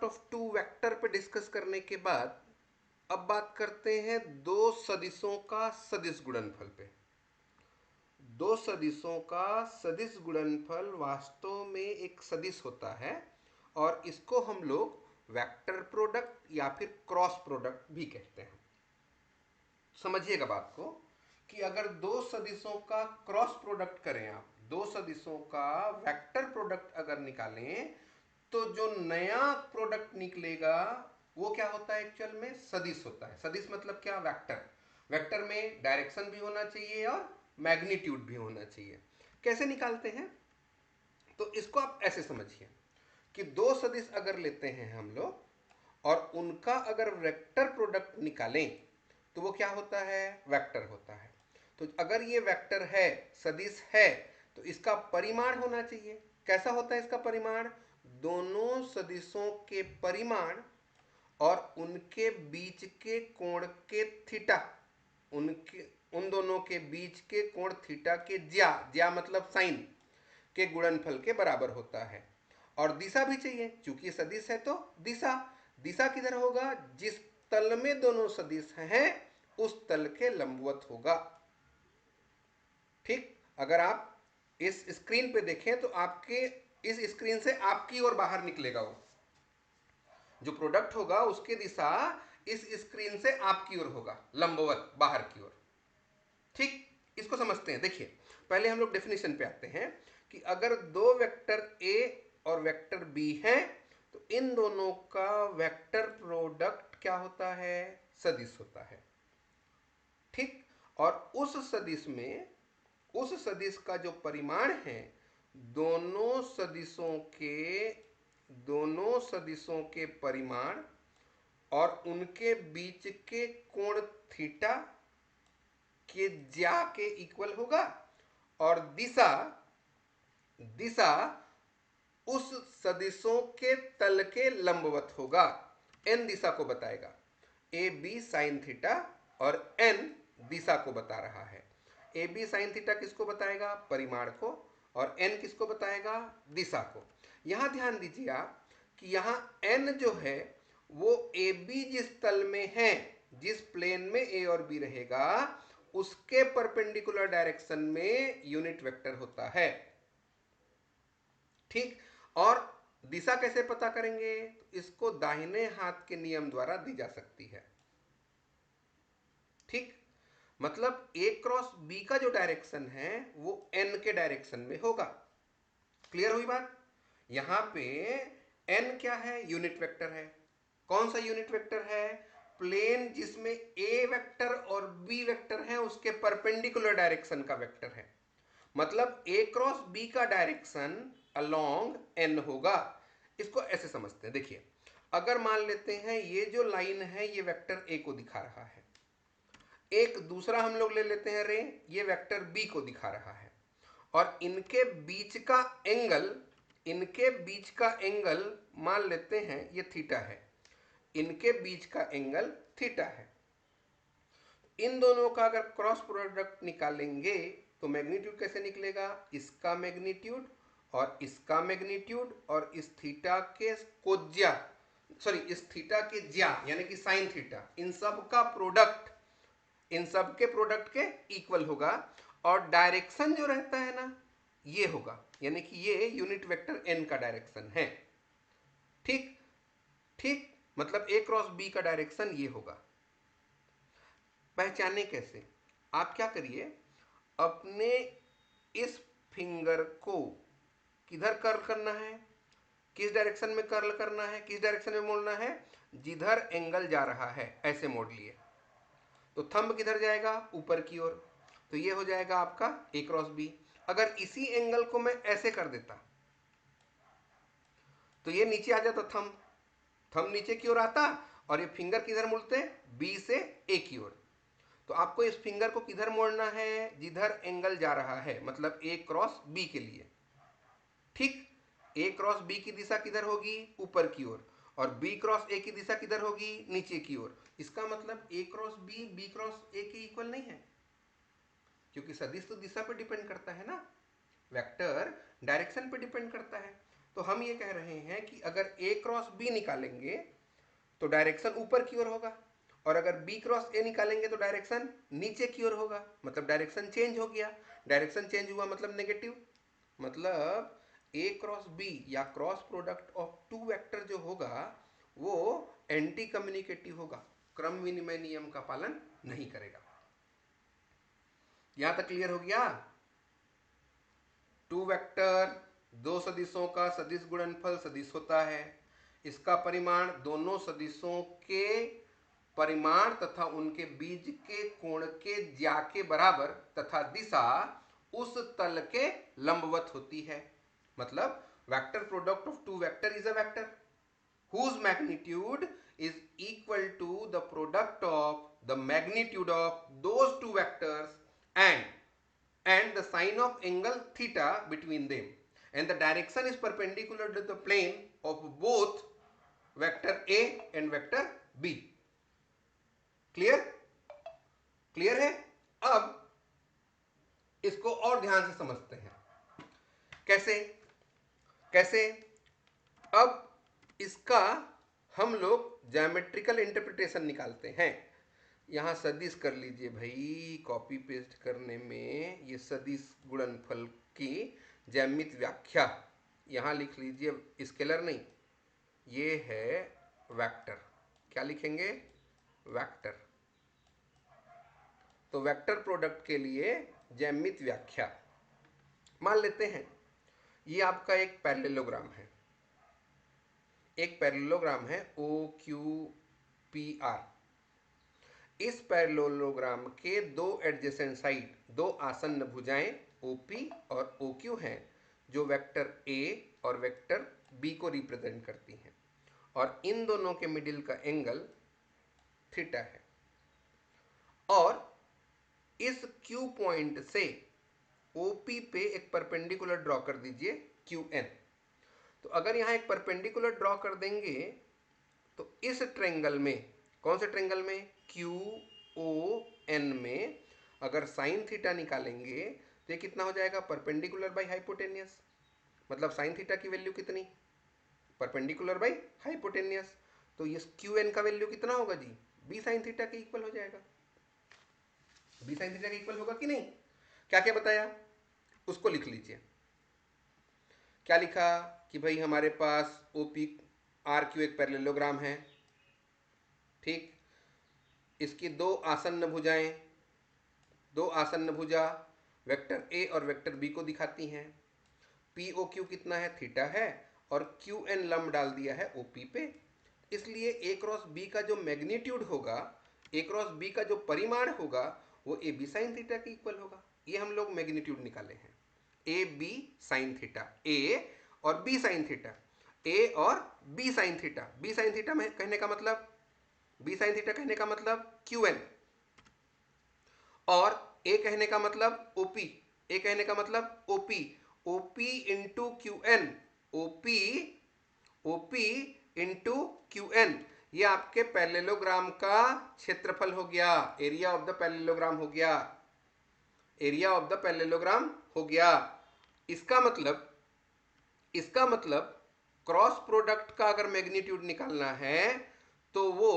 Product of two vector पे discuss करने के बाद अब बात करते हैं दो सदिशों का सदिश गुणनफल पे। दो सदिशों का सदिश गुणनफल वास्तव में एक सदिश होता है और इसको हम लोग वेक्टर प्रोडक्ट या फिर क्रॉस प्रोडक्ट भी कहते हैं। समझिएगा बात को कि अगर दो सदिशों का क्रॉस प्रोडक्ट करें, आप दो सदिशों का वेक्टर प्रोडक्ट अगर निकालें तो जो नया प्रोडक्ट निकलेगा वो क्या होता है, एक्चुअल में सदिश होता है। सदिश मतलब क्या, वेक्टर। वेक्टर में डायरेक्शन भी होना चाहिए और मैग्नीट्यूड भी होना चाहिए। कैसे निकालते हैं, तो इसको आप ऐसे समझिए कि दो सदिश अगर लेते हैं हम लोग और उनका अगर वेक्टर प्रोडक्ट निकालें तो वो क्या होता है, वेक्टर होता है। तो अगर ये वेक्टर है, सदिश है, तो इसका परिमाण होना चाहिए। कैसा होता है इसका परिमाण, दोनों सदिशों के परिमाण और उनके बीच के कोण के थीटा, उन दोनों के बीच के कोण थीटा के ज्या मतलब साइन के गुणनफल के बराबर होता है। और दिशा भी चाहिए, क्योंकि सदिश है तो दिशा। दिशा किधर होगा, जिस तल में दोनों सदिश हैं उस तल के लंबवत होगा। ठीक, अगर आप इस स्क्रीन पे देखें तो आपके इस स्क्रीन से आपकी ओर बाहर निकलेगा, वो जो प्रोडक्ट होगा उसकी दिशा इस स्क्रीन से आपकी ओर होगा, लंबवत बाहर की ओर। ठीक, इसको समझते हैं। देखिए पहले हम लोग डेफिनेशन पे आते हैं कि अगर दो वेक्टर ए और वेक्टर बी हैं तो इन दोनों का वेक्टर प्रोडक्ट क्या होता है, सदिश होता है। ठीक, और उस सदिश में, उस सदिश का जो परिमाण है दोनों सदिशों के, दोनों सदिशों के परिमाण और उनके बीच के कोण थीटा के ज्या के इक्वल होगा। और दिशा, दिशा उस सदिशों के तल के लंबवत होगा। एन दिशा को बताएगा, ए बी साइन थीटा, और एन दिशा को बता रहा है। ए बी साइन थीटा किसको बताएगा, परिमाण को, और एन किसको बताएगा, दिशा को। यहां ध्यान दीजिए आप कि यहां एन जो है वो ए बी जिस तल में है, जिस प्लेन में ए और बी रहेगा उसके परपेंडिकुलर डायरेक्शन में यूनिट वेक्टर होता है। ठीक, और दिशा कैसे पता करेंगे, तो इसको दाहिने हाथ के नियम द्वारा दी जा सकती है। ठीक, मतलब ए क्रॉस बी का जो डायरेक्शन है वो एन के डायरेक्शन में होगा। क्लियर हुई बात। यहां पे एन क्या है, यूनिट वेक्टर है। कौन सा यूनिट वेक्टर है, प्लेन जिसमें ए वेक्टर और बी वेक्टर है उसके परपेंडिकुलर डायरेक्शन का वेक्टर है। मतलब ए क्रॉस बी का डायरेक्शन अलोंग एन होगा। इसको ऐसे समझते हैं, देखिए अगर मान लेते हैं ये जो लाइन है ये वेक्टर ए को दिखा रहा है, एक दूसरा हम लोग ले लेते हैं रे, ये वेक्टर बी को दिखा रहा है, और इनके बीच का एंगल, इनके बीच का एंगल मान लेते हैं ये थीटा है, इनके बीच का एंगल थीटा है। इन दोनों का अगर क्रॉस प्रोडक्ट निकालेंगे तो मैग्नीट्यूड कैसे निकलेगा, इसका मैग्नीट्यूड और इसका मैग्नीट्यूड और इस थीटा के कोज्या, सॉरी इस थीटा के ज्या यानी कि साइन थीटा, इन सब का प्रोडक्ट, इन सब के प्रोडक्ट के इक्वल होगा। और डायरेक्शन जो रहता है ना ये होगा, यानी कि ये यूनिट वेक्टर एन का डायरेक्शन है। ठीक, ठीक, मतलब ए क्रॉस बी का डायरेक्शन ये होगा। पहचाने कैसे, आप क्या करिए, अपने इस फिंगर को किधर कर्ल करना है, किस डायरेक्शन में कर्ल करना है, किस डायरेक्शन में मोड़ना है, जिधर एंगल जा रहा है ऐसे मोड़ लिए। तो थंब किधर जाएगा, ऊपर की ओर, तो ये हो जाएगा आपका ए क्रॉस बी। अगर इसी एंगल को मैं ऐसे कर देता तो ये नीचे आ जाता, थंब, थंब नीचे की ओर आता और ये फिंगर किधर मुड़ते, बी से ए की ओर। तो आपको इस फिंगर को किधर मोड़ना है, जिधर एंगल जा रहा है, मतलब ए क्रॉस बी के लिए। ठीक, ए क्रॉस बी की दिशा किधर होगी, ऊपर की ओर, और बी क्रॉस ए की दिशा किधर होगी, नीचे की ओर। इसका मतलब A cross B B cross A के इक्वल नहीं है, क्योंकि सदिश तो दिशा पर डिपेंड करता है ना, वेक्टर डायरेक्शन पे डिपेंड करता है। तो हम ये कह रहे हैं कि अगर ए क्रॉस बी निकालेंगे तो डायरेक्शन ऊपर की ओर होगा, और अगर बी क्रॉस ए निकालेंगे तो डायरेक्शन नीचे की ओर होगा, मतलब डायरेक्शन चेंज हो गया। डायरेक्शन चेंज हुआ मतलब नेगेटिव, मतलब ए क्रॉस बी या cross product of two vector जो होगा वो एंटी कम्युनिकेटिव होगा, क्रम विनिमय नियम का पालन नहीं करेगा। यहां तक क्लियर हो गया? टू वेक्टर, दो सदिशों का सदिश गुणनफल सदिश होता है। इसका परिमाण दोनों सदिशों के परिमाण तथा उनके बीज के कोण के ज्या के बराबर तथा दिशा उस तल के लंबवत होती है। मतलब vector product of two vector is a vector whose magnitude is equal to the product of the magnitude of those two vectors and the sine of angle theta between them, and the direction is perpendicular to the plane of both vector A and vector B. Clear? Clear है? अब इसको और ध्यान से समझते हैं। कैसे? कैसे? अब इसका हम लोग ज्योमेट्रिकल इंटरप्रिटेशन निकालते हैं। यहाँ सदिश कर लीजिए भाई, कॉपी पेस्ट करने में ये सदिश गुणनफल की ज्यामित व्याख्या यहाँ लिख लीजिए, स्केलर नहीं, ये है वेक्टर। क्या लिखेंगे? वेक्टर। तो वेक्टर प्रोडक्ट के लिए ज्यामित व्याख्या मान लेते हैं। ये आपका एक पैरेललोग्राम है, एक पैरेललोग्राम है ओ क्यू पी आर। इस पैरेललोग्राम के दो एडजेसेंट साइड, दो आसन्न भुजाएं OP और OQ हैं, जो वेक्टर A और वेक्टर B को रिप्रेजेंट करती हैं, और इन दोनों के मिडिल का एंगल थीटा है। और इस Q पॉइंट से OP पे एक परपेंडिकुलर ड्रॉ कर दीजिए QN। तो अगर यहाँ एक परपेंडिकुलर ड्रॉ कर देंगे तो इस ट्रेंगल में, कौन से ट्रेंगल में? QON में अगर साइन थीटा निकालेंगे तो ये कितना हो जाएगा? Perpendicular by hypotenuse. मतलब साइन थीटा की वैल्यू कितनी? Perpendicular by hypotenuse. तो ये QN का वैल्यू कितना होगा जी? बी साइन थीटा के इक्वल हो जाएगा। बी साइन थीटा के इक्वल होगा कि नहीं? क्या क्या बताया उसको लिख लीजिए। क्या लिखा कि भाई हमारे पास OP RQ एक पैरेललोग्राम है, ठीक। इसकी दो आसन्न भुजाएं, दो आसन्न भुजा वेक्टर A और वेक्टर B को दिखाती हैं। POQ कितना है? थीटा है, और QN लंब डाल दिया है OP पे। इसलिए A क्रॉस B का जो मैग्नीट्यूड होगा, A क्रॉस B का जो परिमाण होगा वो AB साइन थीटा के इक्वल होगा। ये हम लोग मैग्नीट्यूड निकाले हैं, AB साइन थीटा, A और B साइन थीटा, A और B sine theta. B sine theta में कहने का मतलब, B साइन थीटा कहने का मतलब QN, और A कहने का मतलब OP, A कहने का मतलब OP, OP into QN, OP into QN। ये आपके पैरेललोग्राम का क्षेत्रफल हो गया, एरिया ऑफ द पैरेललोग्राम हो गया, एरिया ऑफ द पैरेललोग्राम हो गया। इसका मतलब क्रॉस प्रोडक्ट का अगर मैग्नीट्यूड निकालना है तो वो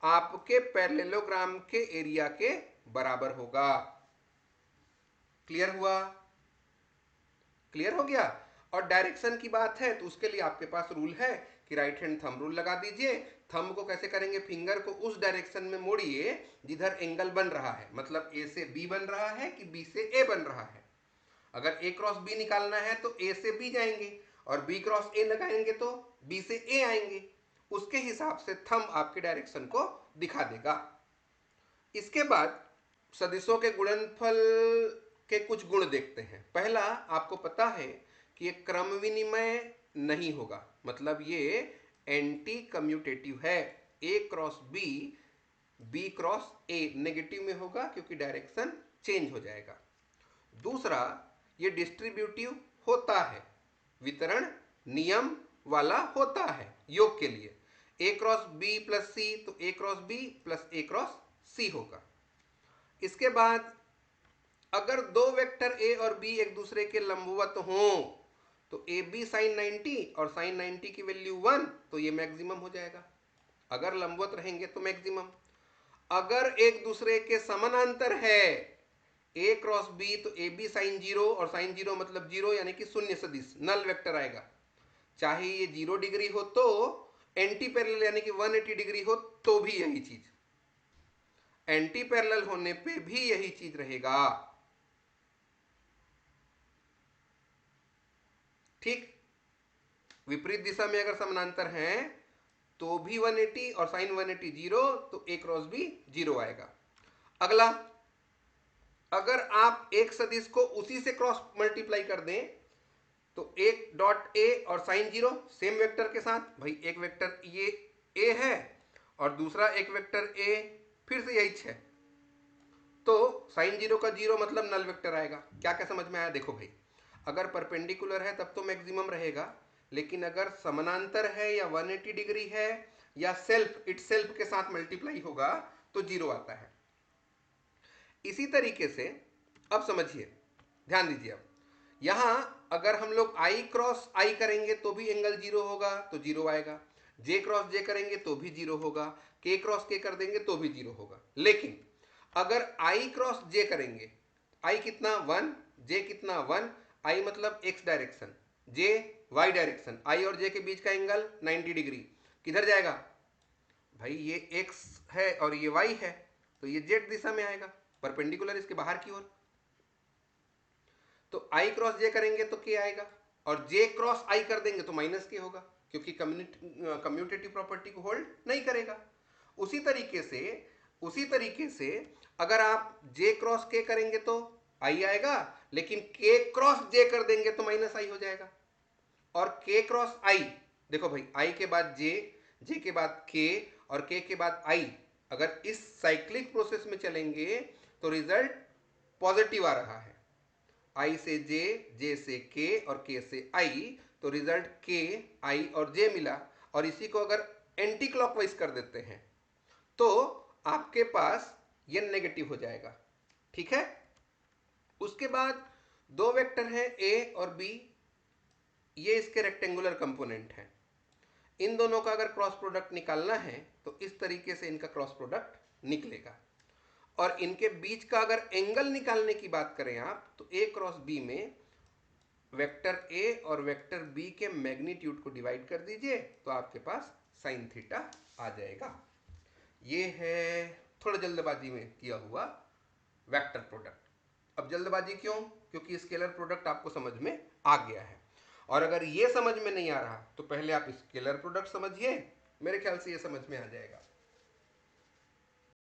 आपके पैरेललोग्राम के एरिया के बराबर होगा। क्लियर हुआ? क्लियर हो गया? और डायरेक्शन की बात है तो उसके लिए आपके पास रूल है कि राइट हैंड थंब रूल लगा दीजिए। थंब को कैसे करेंगे? फिंगर को उस डायरेक्शन में मोड़िए जिधर एंगल बन रहा है, मतलब A से B बन रहा है कि B से A बन रहा है। अगर A क्रॉस B निकालना है तो A से B जाएंगे, और B क्रॉस A लगाएंगे तो B से A आएंगे। उसके हिसाब से थंब आपके डायरेक्शन को दिखा देगा। इसके बाद सदिशों के गुणनफल के कुछ गुण देखते हैं। पहला, आपको पता है कि ये क्रम विनिमय नहीं होगा, मतलब ये एंटी कम्यूटेटिव है। A cross B, B cross A negative में होगा क्योंकि डायरेक्शन चेंज हो जाएगा। दूसरा, ये डिस्ट्रीब्यूटिव होता है, वितरण नियम वाला होता है योग के लिए। A cross B plus C तो A cross B plus A cross C होगा। इसके बाद अगर दो वेक्टर A और B एक दूसरे के लंबवत हों तो ए बी साइन 90 और साइन 90 की वैल्यू 1, तो ये मैक्सिमम हो जाएगा। अगर लंबवत रहेंगे तो मैक्सिमम। अगर एक दूसरे के समानांतर है ए क्रॉस बी, तो ए बी साइन 0 और साइन 0 मतलब 0, यानी कि शून्य सदिश, नल वेक्टर आएगा। चाहे ये 0 डिग्री हो तो एंटी पैरेलल यानी कि 180 डिग्री हो तो भी यही चीज, एंटी पैरेलल होने पे भी यही चीज रहेगा। ठीक, विपरीत दिशा में अगर समानांतर हैं तो भी 180 और साइन 180 0, तो ए क्रॉस बी 0 आएगा। अगला, अगर आप एक सदिश को उसी से क्रॉस मल्टीप्लाई कर दें, तो एक डॉट ए और साइन 0 सेम वेक्टर के साथ, भाई एक वेक्टर ये ए है और दूसरा एक वेक्टर ए फिर से यही है, तो साइन 0 का 0 मतलब नल वेक्टर आएगा। क्या क्या समझ में आया? देखो भाई, अगर परपेंडिकुलर है तब तो मैक्सिमम रहेगा, लेकिन अगर समानांतर है या 180 डिग्री है या सेल्फ इटसेल्फ के साथ मल्टीप्लाई होगा तो 0 आता है। इसी तरीके से अब समझिए, ध्यान दीजिए, अब यहां अगर हम लोग आई क्रॉस आई करेंगे तो भी एंगल 0 होगा तो 0 आएगा, जे क्रॉस जे करेंगे तो भी 0 होगा, के क्रॉस के कर देंगे तो भी 0 होगा। लेकिन अगर आई क्रॉस जे करेंगे, आई कितना 1, जे कितना 1, आई मतलब एक्स डायरेक्शन, जे वाई डायरेक्शन, आई और जे के बीच का एंगल 90 डिग्री, किधर जाएगा भाई? ये एक्स है और ये वाई है, तो ये जेड दिशा में आएगा, परपेंडिकुलर इसके बाहर की ओर। तो आई क्रॉस जे करेंगे तो के आएगा, और जे क्रॉस आई कर देंगे तो माइनस के होगा, क्योंकि कम्यूटेटिव प्रॉपर्टी को होल्ड नहीं करेगा। उसी तरीके से अगर आप जे क्रॉस के करेंगे तो आई आएगा, लेकिन के क्रॉस जे कर देंगे तो माइनस आई हो जाएगा। और के क्रॉस आई, देखो भाई, आई के बाद जे, जे के बाद के और के बाद आई, अगर इस साइक्लिक प्रोसेस में चलेंगे तो रिजल्ट पॉजिटिव आ रहा है। आई से जे, जे से के और के से आई, तो रिजल्ट के, आई और जे मिला। और इसी को अगर एंटी क्लॉकवाइज कर देते हैं तो आपके पास ये नेगेटिव हो जाएगा। ठीक है, उसके बाद दो वेक्टर हैं ए और बी, ये इसके रेक्टेंगुलर कंपोनेंट हैं। इन दोनों का अगर क्रॉस प्रोडक्ट निकालना है तो इस तरीके से इनका क्रॉस प्रोडक्ट निकलेगा। और इनके बीच का अगर एंगल निकालने की बात करें आप, तो ए क्रॉस बी में वेक्टर ए और वेक्टर बी के मैग्नीट्यूड को डिवाइड कर दीजिए तो आपके पास साइन थीटा आ जाएगा। ये है थोड़ा जल्दबाजी में किया हुआ वेक्टर प्रोडक्ट। अब जल्दबाजी क्यों? क्योंकि स्केलर प्रोडक्ट आपको समझ में आ गया है। और अगर ये समझ में नहीं आ रहा तो पहले आप स्केलर प्रोडक्ट समझिए, मेरे ख्याल से ये समझ में आ जाएगा।